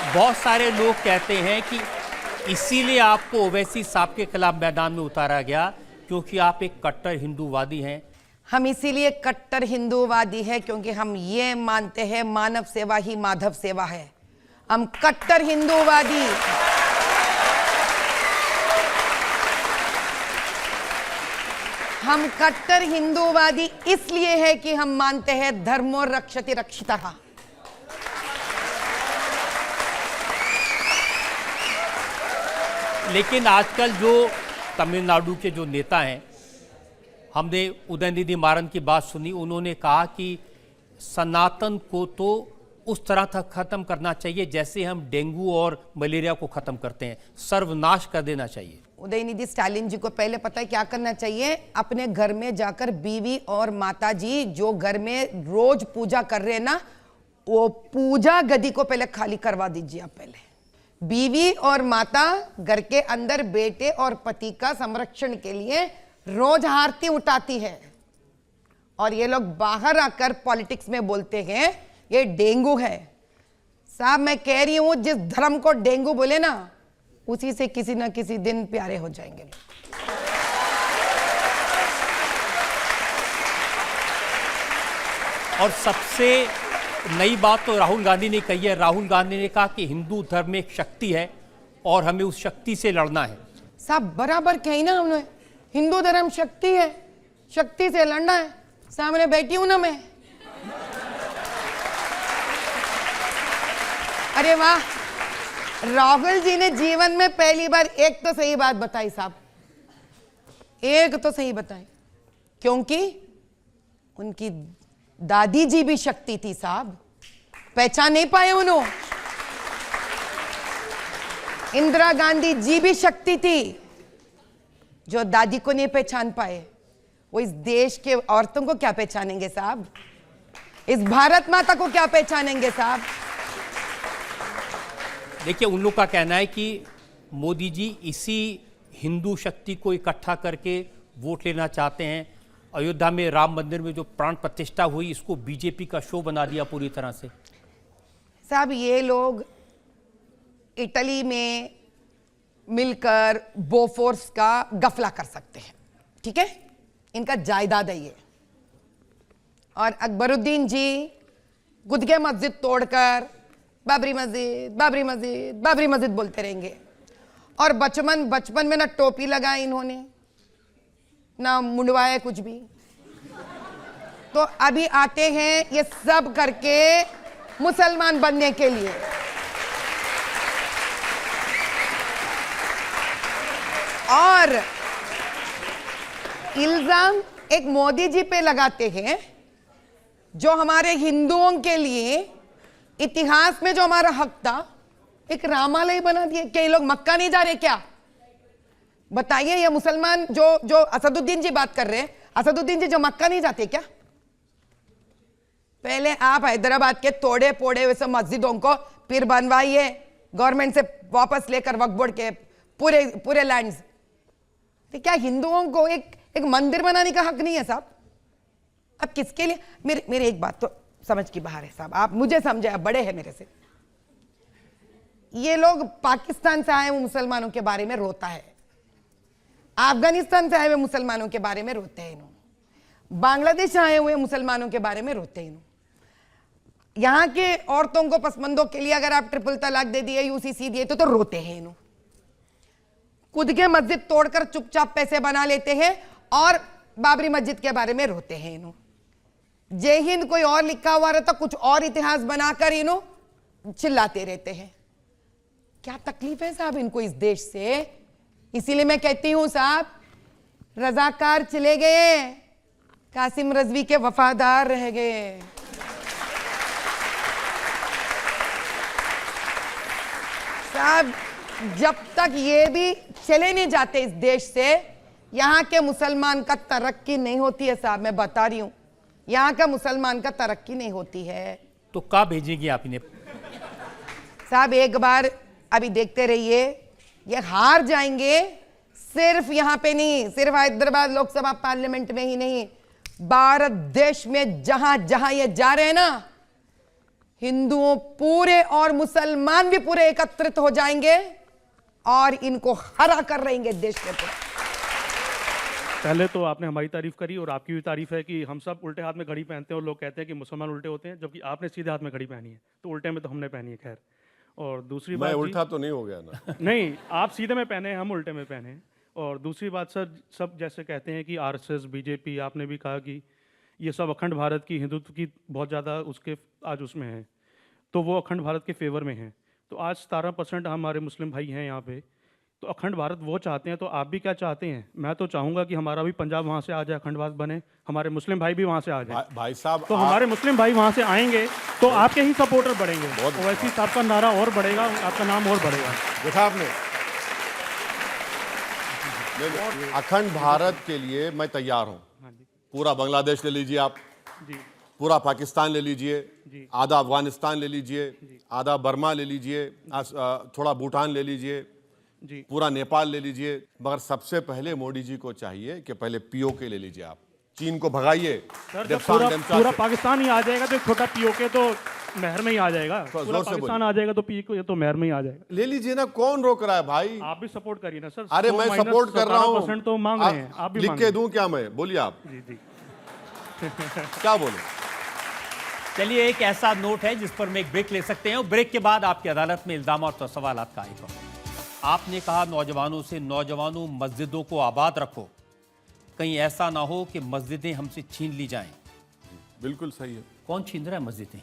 बहुत सारे लोग कहते हैं कि इसीलिए आपको ओवैसी साहब के खिलाफ मैदान में उतारा गया क्योंकि आप एक कट्टर हिंदूवादी हैं। हम इसीलिए कट्टर हिंदूवादी है क्योंकि हम ये मानते हैं मानव सेवा ही माधव सेवा है। हम कट्टर हिंदूवादी इसलिए है कि हम मानते हैं धर्मो रक्षति रक्षितः। लेकिन आजकल जो तमिलनाडु के जो नेता हैं, हमने उदयनिधि मारन की बात सुनी, उन्होंने कहा कि सनातन को तो उस तरह तक खत्म करना चाहिए जैसे हम डेंगू और मलेरिया को खत्म करते हैं, सर्वनाश कर देना चाहिए। उदयनिधि स्टालिन जी को पहले पता है क्या करना चाहिए? अपने घर में जाकर बीवी और माता जी जो घर में रोज पूजा कर रहे हैं ना, वो पूजा गदी को पहले खाली करवा दीजिए। आप पहले बीवी और माता घर के अंदर बेटे और पति का संरक्षण के लिए रोज आरती उठाती है, और ये लोग बाहर आकर पॉलिटिक्स में बोलते हैं ये डेंगू है। साहब मैं कह रही हूं, जिस धर्म को डेंगू बोले ना, उसी से किसी ना किसी दिन प्यारे हो जाएंगे। और सबसे नई बात तो राहुल गांधी ने कही है। राहुल गांधी ने कहा कि हिंदू धर्म में एक शक्ति है और हमें उस शक्ति से लड़ना है। साहब बराबर कही ना हमने, हिंदू धर्म शक्ति है, शक्ति से लड़ना है। सामने बैठी हूं ना मैं। अरे वाह, राहुल जी ने जीवन में पहली बार एक तो सही बात बताई साहब, एक तो सही बताई, क्योंकि उनकी दादी जी भी शक्ति थी साहब, पहचान नहीं पाए उन्होंने। इंदिरा गांधी जी भी शक्ति थी, जो दादी को नहीं पहचान पाए वो इस देश के औरतों को क्या पहचानेंगे साहब? इस भारत माता को क्या पहचानेंगे साहब? देखिए, उन लोग का कहना है कि मोदी जी इसी हिंदू शक्ति को इकट्ठा करके वोट लेना चाहते हैं। अयोध्या में राम मंदिर में जो प्राण प्रतिष्ठा हुई, इसको बीजेपी का शो बना दिया पूरी तरह से। साहब ये लोग इटली में मिलकर बोफोर्स का गफला कर सकते हैं, ठीक है, इनका जायदाद है ये। और अकबरुद्दीन जी खुद के मस्जिद तोड़कर बाबरी मस्जिद बाबरी मस्जिद बाबरी मस्जिद बोलते रहेंगे। और बचपन में ना टोपी लगाई इन्होंने, ना मुंडवाया कुछ भी। तो अभी आते हैं ये सब करके मुसलमान बनने के लिए। और इल्जाम एक मोदी जी पे लगाते हैं, जो हमारे हिंदुओं के लिए इतिहास में जो हमारा हक था, एक रामालय बना दिए। क्या ये लोग मक्का नहीं जा रहे क्या? बताइए, ये मुसलमान जो असदुद्दीन जी बात कर रहे हैं, असदुद्दीन जी जो मक्का नहीं जाते क्या? पहले आप हैदराबाद के तोड़े पोड़े वैसे मस्जिदों को फिर बनवाइए गवर्नमेंट से वापस लेकर, वक्फ बोर्ड के पूरे लैंड्स। तो क्या हिंदुओं को एक मंदिर बनाने का हक नहीं है साहब? अब किसके लिए? मेरे एक बात तो समझ की बाहर है साहब, आप मुझे समझे, आप बड़े हैं मेरे से। ये लोग पाकिस्तान से आए हुए मुसलमानों के बारे में रोता है, अफगानिस्तान से आए हुए मुसलमानों के बारे में रोते हैं इन्हों, बांग्लादेश से आए हुए मुसलमानों के बारे में रोते हैं इन्हों। यहाँ के औरतों को, पसमंदों के लिए अगर आप ट्रिपल तलाक दे दिए, यूसीसी दिए तो रोते हैं इन्हों। खुद के मस्जिद तोड़कर चुपचाप पैसे बना लेते हैं और बाबरी मस्जिद के बारे में रोते हैं इन्हों। जय हिंद कोई और लिखा हुआ रहता, कुछ और इतिहास बनाकर इन्हों चिल्लाते रहते हैं। क्या तकलीफ है साहब इनको इस देश से? इसीलिए मैं कहती हूं साहब, रजाकार चले गए, कासिम रजवी के वफादार रह गए। साहब जब तक ये भी चले नहीं जाते इस देश से, यहां के मुसलमान का तरक्की नहीं होती है साहब। मैं बता रही हूं, यहां का मुसलमान का तरक्की नहीं होती है। तो कहाँ भेजेंगी आप इन्हें? साहब एक बार अभी देखते रहिए, ये हार जाएंगे। सिर्फ यहां पे नहीं, सिर्फ हैदराबाद लोकसभा पार्लियामेंट में ही नहीं, भारत देश में जहां जहां ये जा रहे हैं ना, हिंदुओं पूरे और मुसलमान भी पूरे एकत्रित हो जाएंगे और इनको हरा कर रहेंगे देश के पूरे। पहले तो आपने हमारी तारीफ करी और आपकी भी तारीफ है कि हम सब उल्टे हाथ में घड़ी पहनते हैं और लोग कहते हैं कि मुसलमान उल्टे होते हैं, जबकि आपने सीधे हाथ में घड़ी पहनी है, तो उल्टे में तो हमने पहनी है। खैर, और दूसरी मैं बात जी- उल्टा तो नहीं हो गया ना। नहीं, आप सीधे में पहने हैं, हम उल्टे में पहने हैं। और दूसरी बात सर, सब जैसे कहते हैं कि आरएसएस, बीजेपी, आपने भी कहा कि ये सब अखंड भारत की, हिंदुत्व की बहुत ज़्यादा उसके आज उसमें है, तो वो अखंड भारत के फेवर में हैं। तो आज 17% हमारे मुस्लिम भाई हैं यहाँ पे, तो अखंड भारत वो चाहते हैं, तो आप भी क्या चाहते हैं? मैं तो चाहूँगा कि हमारा भी पंजाब वहाँ से आ जाए, अखंड भारत बने, हमारे मुस्लिम भाई भी वहाँ से आ जाए। भाई साहब, तो हमारे मुस्लिम भाई वहाँ से आएंगे तो आपके ही सपोर्टर बढ़ेंगे, बहुत ओवैसी साहब का नारा और बढ़ेगा, आपका नाम और बढ़ेगा। देखा आपने, अखंड भारत के लिए मैं तैयार हूँ। हाँ जी पूरा बांग्लादेश ले लीजिए आप, जी पूरा पाकिस्तान ले लीजिए, जी। आधा अफगानिस्तान ले लीजिए, आधा बर्मा ले लीजिए, थोड़ा भूटान ले लीजिए, जी पूरा नेपाल ले लीजिए। मगर सबसे पहले मोदी जी को चाहिए कि पहले पीओके ले लीजिए आप, चीन को भगाइए। सर, जब डेप्सांग, पूरा डेमसांग पूरा से- पाकिस्तान ही आ जाएगा तो छोटा पीओके तो महर में ही आ जाएगा, जोर पूरा से पाकिस्तान आ जाएगा तो पीओके तो महर में ही आ जाएगा। ले लीजिए ना, कौन रोक रहा है भाई? आप भी सपोर्ट करिए ना सर। अरे 100 मैं माइनस सपोर्ट कर रहा हूँ। 17% तो मांग रहे हैं, आप भी लिख मांग के रहे दूं क्या मैं? बोलिए आप, हैं। जी जी क्या बोले? चलिए, एक ऐसा नोट है जिस पर मैं एक ब्रेक ले सकते हैं और ब्रेक के बाद आपकी अदालत में इल्जाम और सवालात का एक और। आपने कहा नौजवानों से, नौजवानों मस्जिदों को आबाद रखो, कहीं ऐसा ना हो कि मस्जिदें हमसे छीन ली जाएं। बिल्कुल सही है। कौन छीन रहा है मस्जिदें?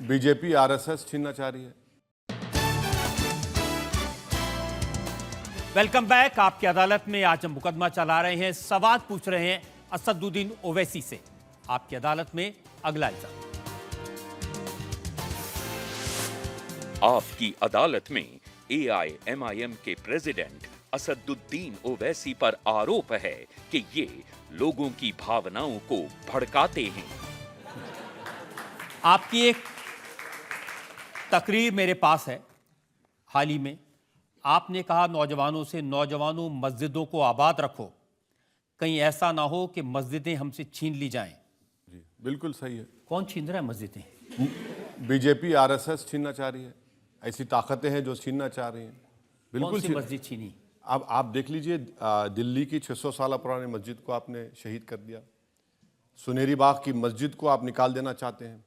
बीजेपी आरएसएस छीनना चाह रही है। Welcome back. आपकी अदालत में आज हम मुकदमा चला रहे हैं, सवाल पूछ रहे हैं असदुद्दीन ओवैसी से। आपकी अदालत में अगला इल्जाम। आपकी अदालत में एआईएमआईएम के प्रेसिडेंट असदुद्दीन ओवैसी पर आरोप है कि ये लोगों की भावनाओं को भड़काते हैं। आपकी एक तकरीर मेरे पास है हाल ही में। आपने कहा नौजवानों से, नौजवानों मस्जिदों को आबाद रखो, कहीं ऐसा ना हो कि मस्जिदें हमसे छीन ली जाएं। जी बिल्कुल सही है। कौन छीन रहा है मस्जिदें? बीजेपी आरएसएस छीनना चाह रही है। ऐसी ताकतें हैं जो छीनना चाह रही हैं। कौन बिल्कुल सी छीन- मस्जिद छीनी? अब आप देख लीजिए, दिल्ली की 600 साल पुरानी मस्जिद को आपने शहीद कर दिया। सुनेरी बाग की मस्जिद को आप निकाल देना चाहते हैं।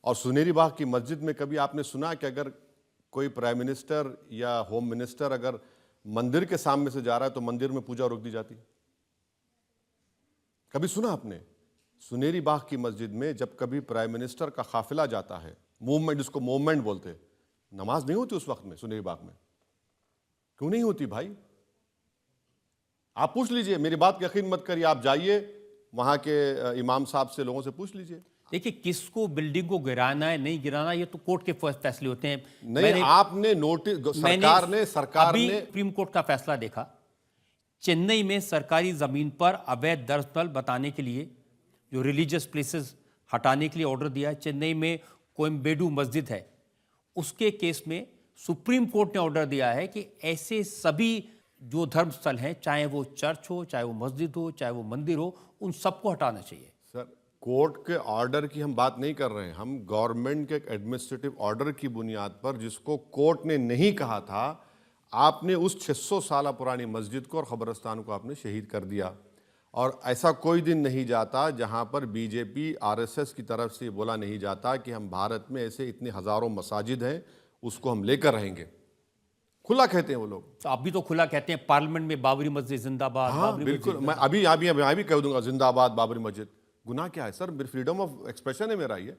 और सुनेरी बाग की मस्जिद में कभी आपने सुना कि अगर कोई प्राइम मिनिस्टर या होम मिनिस्टर अगर मंदिर के सामने से जा रहा है तो मंदिर में पूजा रोक दी जाती? कभी सुना आपने? सुनेरी बाग की मस्जिद में जब कभी प्राइम मिनिस्टर का काफिला जाता है, मूवमेंट, जिसको मूवमेंट बोलते हैं, नमाज नहीं होती उस वक्त में सुनेरी बाग में? क्यों नहीं होती भाई? आप पूछ लीजिए, मेरी बात की यकीन मत करिए, आप जाइए वहां के इमाम साहब से, लोगों से पूछ लीजिए। देखिए, किसको बिल्डिंग को गिराना है नहीं गिराना ये तो कोर्ट के फैसले होते हैं। नहीं, आपने नोटिस, सरकार अभी ने सुप्रीम कोर्ट का फैसला देखा। चेन्नई में सरकारी जमीन पर अवैध दरअसल बताने के लिए, जो रिलीजियस प्लेसेस हटाने के लिए ऑर्डर दिया है। चेन्नई में कोयम्बेडू मस्जिद है, उसके केस में सुप्रीम कोर्ट ने ऑर्डर दिया है कि ऐसे सभी जो धर्मस्थल हैं, चाहे वो चर्च हो, चाहे वो मस्जिद हो, चाहे वो मंदिर हो, उन सबको हटाना चाहिए। सर, कोर्ट के ऑर्डर की हम बात नहीं कर रहे हैं, हम गवर्नमेंट के एडमिनिस्ट्रेटिव ऑर्डर की बुनियाद पर, जिसको कोर्ट ने नहीं कहा था, आपने उस 600 साल पुरानी मस्जिद को और खबरस्तान को आपने शहीद कर दिया। और ऐसा कोई दिन नहीं जाता जहां पर बीजेपी आरएसएस की तरफ से बोला नहीं जाता कि हम भारत में ऐसे इतने हजारों मसाजिद हैं, उसको हम लेकर रहेंगे। खुला कहते हैं वो लोग। तो आप भी तो खुला कहते हैं, पार्लियामेंट में बाबरी मस्जिद जिंदाबाद। हाँ बाबरी बिल्कुल, मस्जिद मैं भी कह दूंगा जिंदाबाद बाबरी मस्जिद। गुनाह क्या है सर? फ्रीडम ऑफ एक्सप्रेशन है मेरा ये।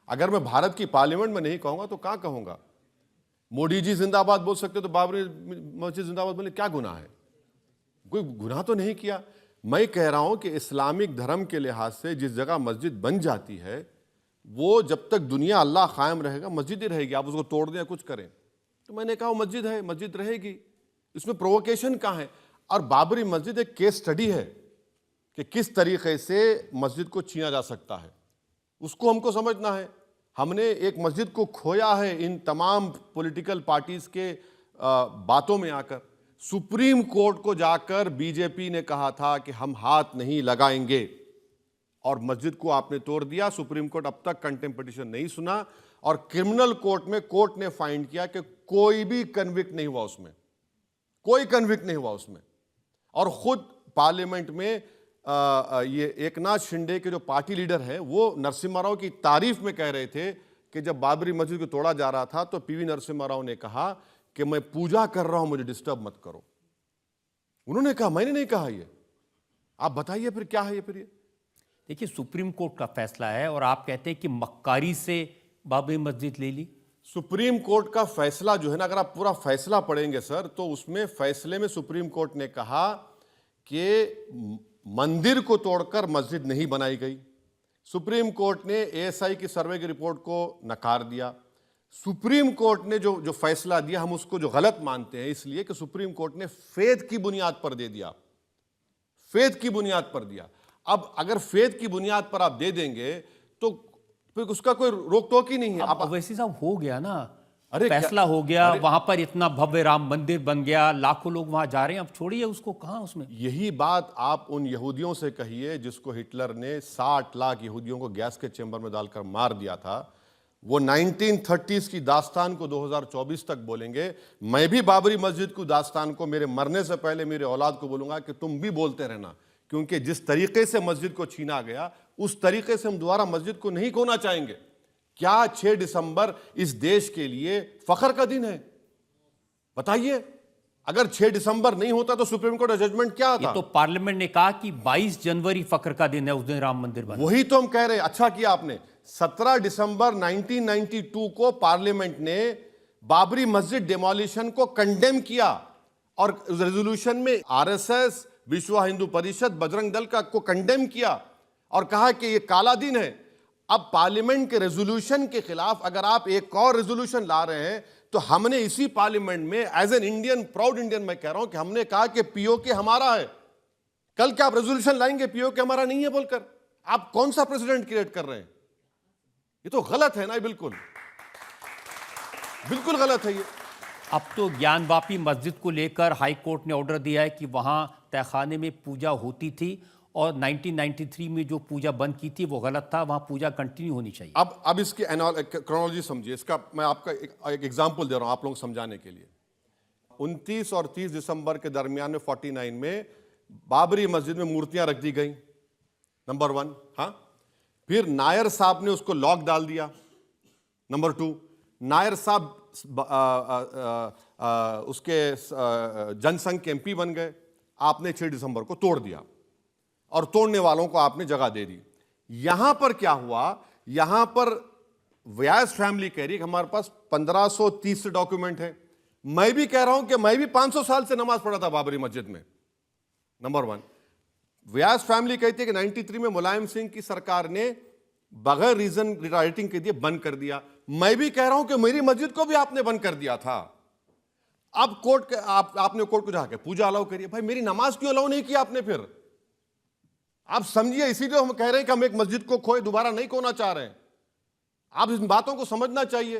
अगर मैं भारत की पार्लियामेंट में नहीं कहूंगा तो कहां कहूंगा? मोदी जी जिंदाबाद बोल सकते तो बाबरी मस्जिद जिंदाबाद बोले, क्या गुनाह है? कोई गुनाह तो नहीं किया। मैं कह रहा हूं कि इस्लामिक धर्म के लिहाज से जिस जगह मस्जिद बन जाती है, वो जब तक दुनिया अल्लाह कायम रहेगा मस्जिद ही रहेगी। आप उसको तोड़ दें या कुछ करें, तो मैंने कहा मस्जिद है, मस्जिद रहेगी। इसमें प्रोवोकेशन कहाँ है? और बाबरी मस्जिद एक केस स्टडी है कि किस तरीके से मस्जिद को छीना जा सकता है, उसको हमको समझना है। हमने एक मस्जिद को खोया है इन तमाम पॉलिटिकल पार्टीज के बातों में आकर। सुप्रीम कोर्ट को जाकर बीजेपी ने कहा था कि हम हाथ नहीं लगाएंगे। और मस्जिद को आपने तोड़ दिया। सुप्रीम कोर्ट अब तक कंटेम्प्ट पिटीशन नहीं सुना और क्रिमिनल कोर्ट में कोर्ट ने फाइंड किया कि कोई भी कन्विक्ट नहीं हुआ उसमें, कोई कन्विक्ट नहीं हुआ उसमें। और खुद पार्लियामेंट में ये एकनाथ शिंदे के जो पार्टी लीडर हैं वो नरसिम्हा राव की तारीफ में कह रहे थे कि जब बाबरी मस्जिद को तोड़ा जा रहा था तो पीवी नरसिम्हा राव ने कहा कि मैं पूजा कर रहा हूं, मुझे डिस्टर्ब मत करो। उन्होंने कहा, मैंने नहीं कहा ये। आप बताइए फिर क्या है ये? फिर ये देखिए, सुप्रीम कोर्ट का फैसला है और आप कहते हैं कि मक्कारी से बाबरी मस्जिद ले ली। सुप्रीम कोर्ट का फैसला जो है ना, अगर आप पूरा फैसला पढ़ेंगे सर, तो उसमें फैसले में सुप्रीम कोर्ट ने कहा कि मंदिर को तोड़कर मस्जिद नहीं बनाई गई। सुप्रीम कोर्ट ने एएसआई की सर्वे की रिपोर्ट को नकार दिया। सुप्रीम कोर्ट ने जो फैसला दिया हम उसको जो गलत मानते हैं, इसलिए कि सुप्रीम कोर्ट ने फेथ की बुनियाद पर दे दिया, फेथ की बुनियाद पर दिया। अब अगर फेथ की बुनियाद पर आप दे देंगे तो फिर उसका कोई रोक टोक ही नहीं है। अब वैसे साहब हो गया ना, अरे फैसला हो गया, वहां पर इतना भव्य राम मंदिर बन गया, लाखों लोग वहां जा रहे हैं, अब छोड़िए उसको, कहां उसमें। यही बात आप उन यहूदियों से कहिए जिसको हिटलर ने 60 लाख यहूदियों को गैस के चेंबर में डालकर मार दिया था। वो 1930s की दास्तान को 2024 तक बोलेंगे। मैं भी बाबरी मस्जिद की दास्तान को मेरे मरने से पहले मेरे औलाद को बोलूंगा कि तुम भी बोलते रहना, क्योंकि जिस तरीके से मस्जिद को छीना गया उस तरीके से हम दोबारा मस्जिद को नहीं खोना चाहेंगे। क्या 6 दिसंबर इस देश के लिए फख्र का दिन है? बताइए, अगर 6 दिसंबर नहीं होता तो सुप्रीम कोर्ट का जजमेंट क्या था? ये तो पार्लियामेंट ने कहा कि 22 जनवरी फख्र का दिन है, उस दिन राम मंदिर बना। वही तो हम कह रहे हैं। अच्छा किया आपने, 17 दिसंबर 1992 को पार्लियामेंट ने बाबरी मस्जिद डिमोलिशन को कंडेम किया और रेजोल्यूशन में आरएसएस, विश्व हिंदू परिषद, बजरंग दल को कंडेम किया और कहा कि यह काला दिन है। अब पार्लियामेंट के रेजोल्यूशन के खिलाफ अगर आप एक और रेजोल्यूशन ला रहे हैं तो हमने इसी पार्लियामेंट में as an Indian, proud Indian मैं कह रहा हूं कि हमने कहा कि पीओके हमारा है। कल क्या आप रेजोल्यूशन लाएंगे पीओके हमारा नहीं है बोलकर? आप कौन सा प्रेसिडेंट क्रिएट कर रहे हैं? ये तो गलत है ना, बिल्कुल बिल्कुल गलत है ये। अब तो ज्ञानवापी मस्जिद को लेकर हाई कोर्ट ने ऑर्डर दिया है कि वहां तहखाने में पूजा होती थी और 1993 में जो पूजा बंद की थी वो गलत था, वहां पूजा कंटिन्यू होनी चाहिए। अब इसकी क्रोनोलॉजी समझिए। इसका मैं आपका एक एग्जांपल दे रहा हूं आप लोगों को समझाने के लिए। 29 और 30 दिसंबर के दरमियान में 49 में बाबरी मस्जिद में मूर्तियां रख दी गई, नंबर 1। हाँ, फिर नायर साहब ने उसको लॉक डाल दिया, नंबर 2। नायर साहब उसके जनसंघ के एमपी बन गए। आपने 6 दिसंबर को तोड़ दिया और तोड़ने वालों को आपने जगह दे दी। यहां पर क्या हुआ, यहां पर व्यास फैमिली कह रही है कि हमारे पास 1530 डॉक्यूमेंट है। मैं भी कह रहा हूं कि मैं भी 500 साल से नमाज पढ़ा था बाबरी मस्जिद में, नंबर 1। व्यास फैमिली कहती है कि 93 में मुलायम सिंह की सरकार ने बगैर रीजन राइटिंग के दिए बंद कर दिया। मैं भी कह रहा हूं कि मेरी मस्जिद को भी आपने बंद कर दिया था। अब कोर्ट आपने कोर्ट को जाके पूजा अलाउ करिए। भाई मेरी नमाज क्यों अलाउ नहीं किया आपने? फिर आप समझिए, इसीलिए हम कह रहे हैं कि हम एक मस्जिद को खोए, दोबारा नहीं खोना चाह रहे हैं। आप इन बातों को समझना चाहिए।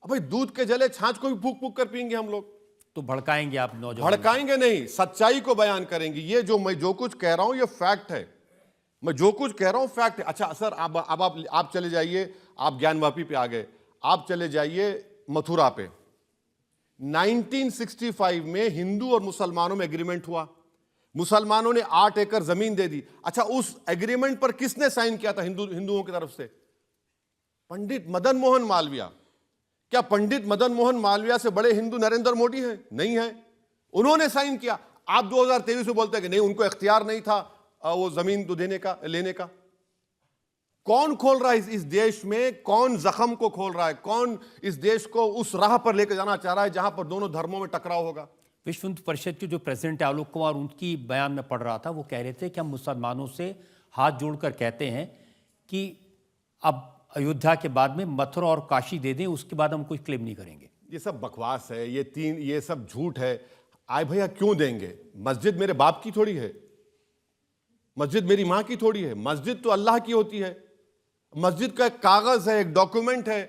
अब भाई दूध के जले छाछ को भी फूक फूक कर पिएंगे हम लोग? तो भड़काएंगे आप नौजवान? भड़काएंगे नहीं, सच्चाई को बयान करेंगे। ये जो मैं जो कुछ कह रहा हूं ये फैक्ट है। मैं जो कुछ कह रहा हूं फैक्ट है। अच्छा सर, अब आप चले जाइए, आप ज्ञानवापी पे आ गए, आप चले जाइए मथुरा पे। 1965 में हिंदू और मुसलमानों में एग्रीमेंट हुआ। मुसलमानों ने 8 एकड़ जमीन दे दी। अच्छा, उस एग्रीमेंट पर किसने साइन किया था हिंदुओं की तरफ से? पंडित मदन मोहन मालवीय। क्या पंडित मदन मोहन मालवीय से बड़े हिंदू नरेंद्र मोदी हैं? नहीं है। उन्होंने साइन किया। आप 2023 में बोलते हैं कि नहीं, उनको इख्तियार नहीं था वो जमीन तो देने का, लेने का। कौन खोल रहा है इस देश में? कौन जख्म को खोल रहा है? कौन इस देश को उस राह पर लेकर जाना चाह रहा है जहां पर दोनों धर्मों में टकराव होगा? विश्व हिंदू परिषद के जो प्रेसिडेंट है आलोक कुमार, उनकी बयान में पढ़ रहा था, वो कह रहे थे कि हम मुसलमानों से हाथ जोड़कर कहते हैं कि अब अयोध्या के बाद में मथुरा और काशी दे दें, उसके बाद हम कोई क्लेम नहीं करेंगे। ये सब बकवास है, ये सब झूठ है। आए भैया क्यों देंगे? मस्जिद मेरे बाप की थोड़ी है, मस्जिद मेरी मां की थोड़ी है। मस्जिद तो अल्लाह की होती है। मस्जिद का एक कागज है, एक डॉक्यूमेंट है।